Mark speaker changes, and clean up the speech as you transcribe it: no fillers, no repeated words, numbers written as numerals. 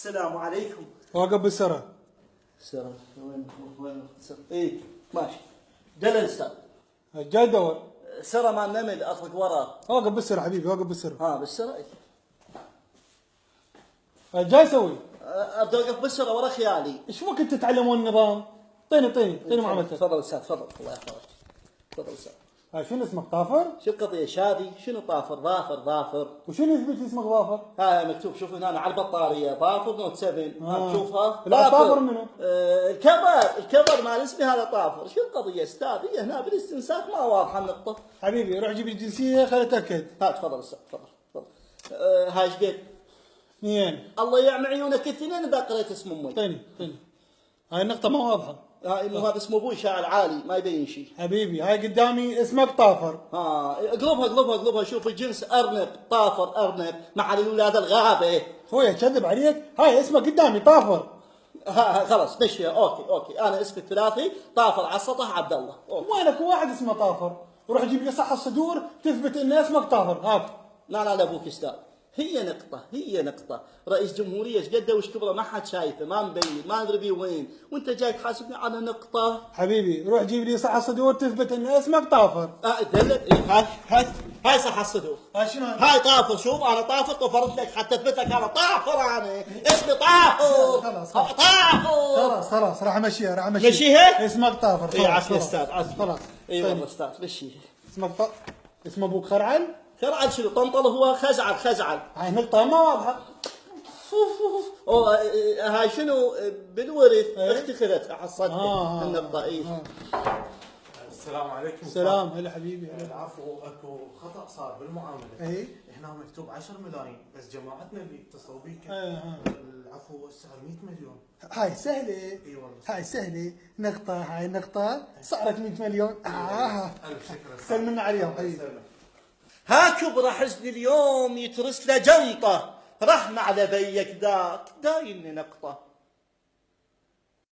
Speaker 1: السلام عليكم.
Speaker 2: واقف بالسرة.
Speaker 1: السلام وين اي ماشي. دل استاذ.
Speaker 2: جاي دور.
Speaker 1: سرى ما نمل اطلق وراه.
Speaker 2: واقف بالسرة حبيبي، واقف بالسرة.
Speaker 1: ها بالسرة.
Speaker 2: جاي اسوي.
Speaker 1: ابدا اوقف بالسرة ورا خيالي.
Speaker 2: ايش وقت تتعلمون النظام؟ طيني معاملتك.
Speaker 1: تفضل استاذ تفضل الله يحفظك. تفضل استاذ.
Speaker 2: شنو اسمك طافر؟
Speaker 1: شو القضية شادي؟ شنو طافر؟ ظافر.
Speaker 2: وشنو يثبت اسمك ظافر؟
Speaker 1: ها مكتوب شوف هنا على البطارية ظافر نوت 7 تشوفها؟
Speaker 2: لا طافر منو؟
Speaker 1: الكبر مال اسمي هذا طافر. شو القضية استاذ؟ هي هنا بالاستنساخ ما واضحة النقطة.
Speaker 2: حبيبي روح جيب لي الجنسية خليني اتاكد.
Speaker 1: ها تفضل استاذ تفضل. هاي ايش قد؟
Speaker 2: 2.
Speaker 1: الله يعمي عيونك اثنين بقريت اسم امي.
Speaker 2: طيني. هاي النقطة ما واضحة.
Speaker 1: هاي مو هذا اسمه ابوي شاعر عالي ما يبين شيء.
Speaker 2: حبيبي هاي قدامي اسمك طافر.
Speaker 1: اقلبها شوف الجنس ارنب طافر ارنب مع الاولاد الغابه.
Speaker 2: خويا كذب عليك، هاي اسمك قدامي طافر.
Speaker 1: خلاص مشي. اوكي انا اسمي الثلاثي طافر على السطح عبد الله.
Speaker 2: وينك واحد اسمه طافر؟ روح جيب لي صح الصدور تثبت ان اسمك طافر. هات.
Speaker 1: لا ابوك استاذ. هي نقطة رئيس جمهورية ايش قده وش كبره ما حد شايفه ما مبين ما ادري بيه وين وانت جاي تحاسبني على نقطة.
Speaker 2: حبيبي روح جيب لي صح الصدور تثبت ان اسمك طافر.
Speaker 1: دلت هاي صح الصدور.
Speaker 2: شنو
Speaker 1: هاي طافر. شوف انا طافر طفرت لك حتى اثبت لك انا طافر. انا اسمي طافر.
Speaker 2: خلاص راح امشيها
Speaker 1: مشيها
Speaker 2: اسمك طافر.
Speaker 1: اي عسل استاذ عسل.
Speaker 2: خلاص
Speaker 1: اي والله استاذ مشيها.
Speaker 2: اسمك اسم ابوك خرعل؟
Speaker 1: خرعل شنو؟ طنطل هو خزعل.
Speaker 2: هاي نقطة ما واضحة.
Speaker 1: هاي شنو بالورث اختي خذت حصلتها النقطة. اي
Speaker 3: السلام عليكم.
Speaker 2: السلام. هلا حبيبي.
Speaker 3: العفو اكو خطا صار بالمعامله.
Speaker 2: اي
Speaker 3: هنا مكتوب 10 ملايين بس جماعتنا اللي اتصلوا بيك العفو السعر 100 مليون.
Speaker 2: هاي سهله.
Speaker 3: اي والله
Speaker 2: هاي سهله. هاي نقطه صارت 100 مليون.
Speaker 3: الف شكر.
Speaker 2: سلمنا عليهم حبيبي.
Speaker 1: ها كبر حزن اليوم يترس له جنطه رحمة على بيك ذاك دايني نقطة